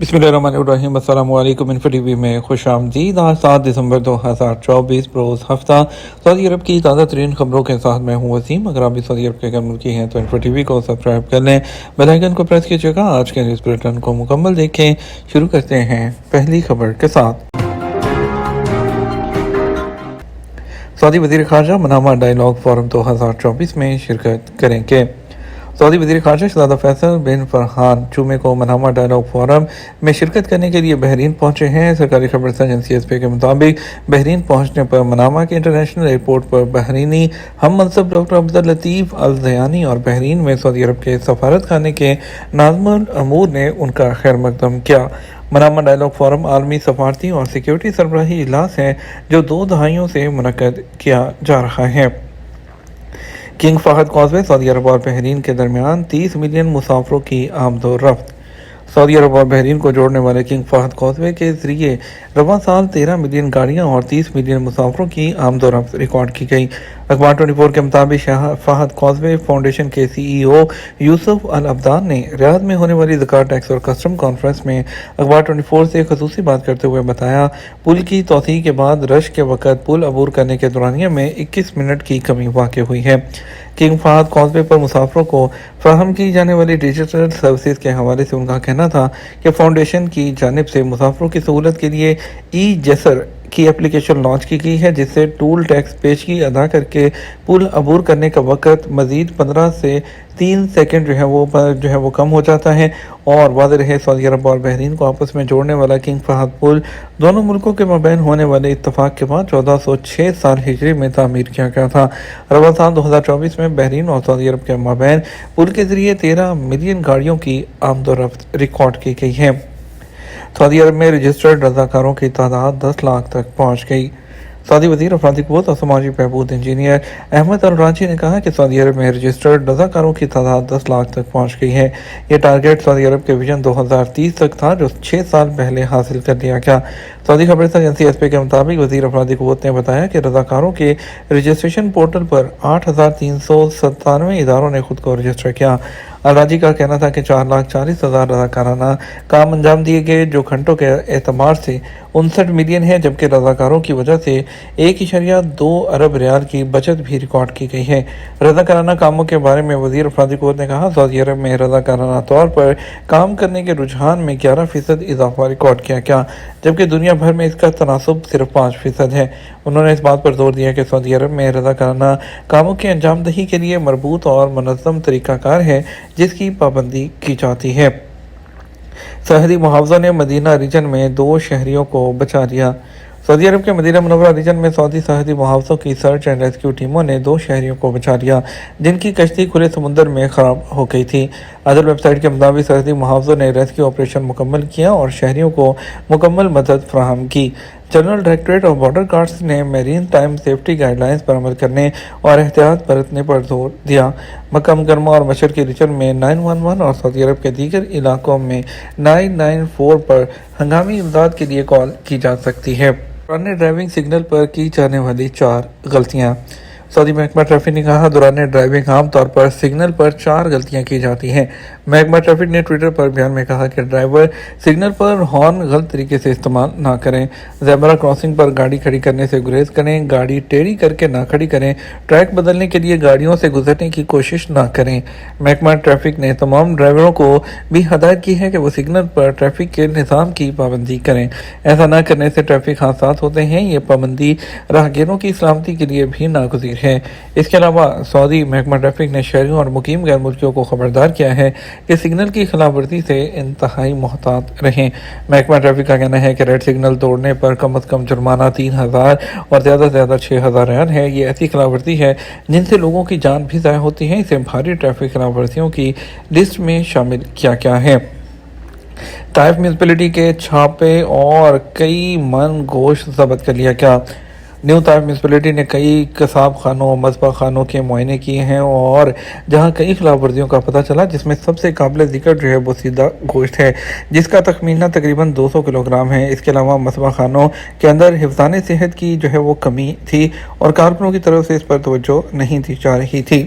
بسم اللہ الرحمن الرحیم۔ السلام علیکم۔ انفو ٹی وی میں خوش آمدید۔ آج 7 دسمبر 2024 روز ہفتہ سعودی عرب کی تازہ ترین خبروں کے ساتھ میں ہوں وسیم۔ اگر آپ بھی سعودی عرب کے غیر ملکی ہیں تو انفو ٹی وی کو سبسکرائب کر لیں، بیل آئیکن کو پریس کیجیے گا۔ آج کے نیوز بلیٹن کو مکمل دیکھیں۔ شروع کرتے ہیں پہلی خبر کے ساتھ۔ سعودی وزیر خارجہ منامہ ڈائیلاگ فورم 2024 میں شرکت کریں گے۔ سعودی وزیر خارجہ شہزادہ فیصل بن فرحان جمعے کو منامہ ڈائیلاگ فورم میں شرکت کرنے کے لیے بحرین پہنچے ہیں۔ سرکاری خبر رساں ایجنسی ایس پی کے مطابق بحرین پہنچنے پر منامہ کے انٹرنیشنل ایئرپورٹ پر بحرینی ہم منصب ڈاکٹر عبداللطیف الزیانی اور بحرین میں سعودی عرب کے سفارت خانے کے ناظم الامور نے ان کا خیر مقدم کیا۔ منامہ ڈائیلاگ فورم عالمی سفارتی اور سیکیورٹی سربراہی اجلاس ہے جو 2 دہائیوں سے منعقد کیا جا رہا ہے۔ کنگ فہد کازوے سعودی عرب اور بحرین کے درمیان 30 ملین مسافروں کی آمد و رفت۔ سعودی عرب اور بحرین کو جوڑنے والے کنگ فہد کازوے کے ذریعے رواں سال 13 ملین گاڑیاں اور 30 ملین مسافروں کی آمد و رفت ریکارڈ کی گئی۔ اخبار 24 کے مطابق فہد کازوے فاؤنڈیشن کے سی ای او یوسف العبدان نے ریاض میں ہونے والی زکوٰۃ ٹیکس اور کسٹم کانفرنس میں اخبار 24 سے خصوصی بات کرتے ہوئے بتایا، پل کی توسیع کے بعد رش کے وقت پل عبور کرنے کے دورانیہ میں 21 منٹ کی کمی واقع ہوئی ہے۔ کنگ فہد کازوے پر مسافروں کو فراہم کی جانے والی ڈیجیٹل سروسز کے حوالے سے ان کا کہنا تھا کہ فاؤنڈیشن کی جانب سے مسافروں کی سہولت کے لیے ای جسر کی اپلیکیشن لانچ کی گئی ہے، جس سے ٹول ٹیکس پیشگی ادا کر کے پل عبور کرنے کا وقت مزید 15 سے 3 سیکنڈ جو ہے وہ کم ہو جاتا ہے۔ اور واضح رہے، سعودی عرب اور بحرین کو آپس میں جوڑنے والا کنگ فہد پل دونوں ملکوں کے مابین ہونے والے اتفاق کے بعد 1406 سال ہجری میں تعمیر کیا گیا تھا۔ رواں سال 2024 میں بحرین اور سعودی عرب کے مابین پل کے ذریعے 13 ملین گاڑیوں کی آمد و رفت ریکارڈ کی گئی ہے۔ سعودی عرب میں رجسٹرڈ رضاکاروں کی تعداد 10 لاکھ تک پہنچ گئی۔ سعودی وزیر افرادی قوت اور سماجی بہبود انجینئر احمد الراجی نے کہا کہ سعودی عرب میں رجسٹرڈ رضاکاروں کی تعداد 10 لاکھ تک پہنچ گئی ہے۔ یہ ٹارگٹ سعودی عرب کے ویژن 2030 تک تھا جو 6 سال پہلے حاصل کر لیا گیا۔ سعودی خبر رساں ایجنسی ایس پی کے مطابق وزیر افرادی قوت نے بتایا کہ رضاکاروں کے رجسٹریشن پورٹل پر 8,397 اداروں نے خود کو رجسٹر کیا۔ الراجی کا کہنا تھا کہ 4,40,000 رضاکارانہ کام انجام دیے گئے جو گھنٹوں کے اعتبار سے 59 ملین ہے، جبکہ رضاکاروں کی وجہ سے 1.2 ارب ریال کی بچت بھی ریکارڈ کی گئی ہے۔ رضاکارانہ کاموں کے بارے میں وزیر افرادی قوت نے کہا، سعودی عرب میں رضاکارانہ طور پر کام کرنے کے رجحان میں 11% اضافہ ریکارڈ کیا گیا، جبکہ دنیا بھر میں اس کا تناسب صرف 5% ہے۔ انہوں نے اس بات پر زور دیا کہ سعودی عرب میں رضاکارانہ کاموں کی انجام دہی کے لیے مربوط اور منظم طریقہ کار ہے جس کی پابندی کی جاتی ہے۔ سرحدی محافظوں نے مدینہ ریجن میں 2 شہریوں کو بچا لیا۔ سعودی عرب کے مدینہ منورہ ریجن میں سعودی سرحدی محافظوں کی سرچ اینڈ ریسکیو ٹیموں نے 2 شہریوں کو بچا لیا جن کی کشتی کھلے سمندر میں خراب ہو گئی تھی۔ عدل ویب سائٹ کے مطابق سرحدی محافظوں نے ریسکیو آپریشن مکمل کیا اور شہریوں کو مکمل مدد فراہم کی۔ General directorate of border guards نے maritime safety guidelines پر عمل کرنے اور احتیاط برتنے پر زور دیا۔ مکہ مکرمہ اور مشرقی ریجن میں 911 اور سعودی عرب کے دیگر علاقوں میں 994 پر ہنگامی امداد کے لیے کال کی جا سکتی ہے۔ دوران ڈرائیونگ سگنل پر کی جانے والی 4 غلطیاں۔ سعودی محکمہ ٹریفک نے کہا، دوران ڈرائیونگ عام طور پر سگنل پر 4 غلطیاں کی جاتی ہیں۔ محکمہ ٹریفک نے ٹویٹر پر بیان میں کہا کہ ڈرائیور سگنل پر ہارن غلط طریقے سے استعمال نہ کریں، زیبرا کراسنگ پر گاڑی کھڑی کرنے سے گریز کریں، گاڑی ٹیڑھی کر کے نہ کھڑی کریں، ٹریک بدلنے کے لیے گاڑیوں سے گزرنے کی کوشش نہ کریں۔ محکمہ ٹریفک نے تمام ڈرائیوروں کو بھی ہدایت کی ہے کہ وہ سگنل پر ٹریفک کے نظام کی پابندی کریں۔ ایسا نہ کرنے سے ٹریفک حادثات ہوتے ہیں۔ یہ پابندی راہگیروں کی سلامتی کے لیے بھی ناگزیر ہے۔ اس کے علاوہ سعودی محکمہ ٹریفک نے شہریوں اور مقیم غیر ملکیوں کو خبردار کیا ہے کہ سگنل کی خلاف ورزی سے انتہائی محتاط رہیں۔ محکمہ ٹریفک کا کہنا ہے کہ ریڈ سگنل توڑنے پر کم از کم جرمانہ 3,000 اور زیادہ سے زیادہ 6,000 ریال ہے۔ یہ ایسی خلاف ورزی ہے جن سے لوگوں کی جان بھی ضائع ہوتی ہے۔ اسے بھاری ٹریفک خلاف ورزیوں کی لسٹ میں شامل کیا گیا ہے۔ طائف میونسپلٹی کے چھاپے اور کئی من گوشت ضبط کر لیا گیا۔ نیو طائف میونسپلٹی نے کئی کساب خانوں اور مذبح خانوں کے معائنے کیے ہیں اور جہاں کئی خلاف ورزیوں کا پتہ چلا، جس میں سب سے قابل ذکر جو ہے وہ سیدھا گوشت ہے جس کا تخمینہ تقریباً 200 کلو گرام ہے۔ اس کے علاوہ مذبح خانوں کے اندر حفظان صحت کی جو ہے وہ کمی تھی اور کارکنوں کی طرف سے اس پر توجہ نہیں دی جا رہی تھی۔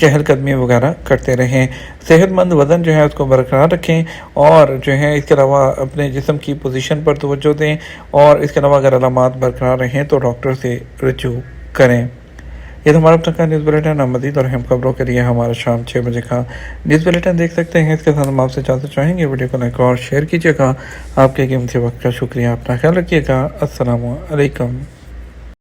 چہل قدمی وغیرہ کرتے رہیں، صحت مند وزن جو ہے اس کو برقرار رکھیں، اور جو ہے اس کے علاوہ اپنے جسم کی پوزیشن پر توجہ دیں، اور اس کے علاوہ اگر علامات برقرار رہیں تو ڈاکٹر سے رجوع کریں۔ یہ تو ہمارا اب تک کا نیوز بلیٹن۔ آپ مزید اور اہم خبروں کے لیے ہمارا شام 6 بجے کا نیوز بلیٹن دیکھ سکتے ہیں۔ اس کے ساتھ ہم آپ سے اجازت چاہیں گے، ویڈیو کو لائک اور شیئر کیجیے گا۔ آپ کے قیمتی وقت کا شکریہ، اپنا خیال رکھیے گا۔ السلام علیکم۔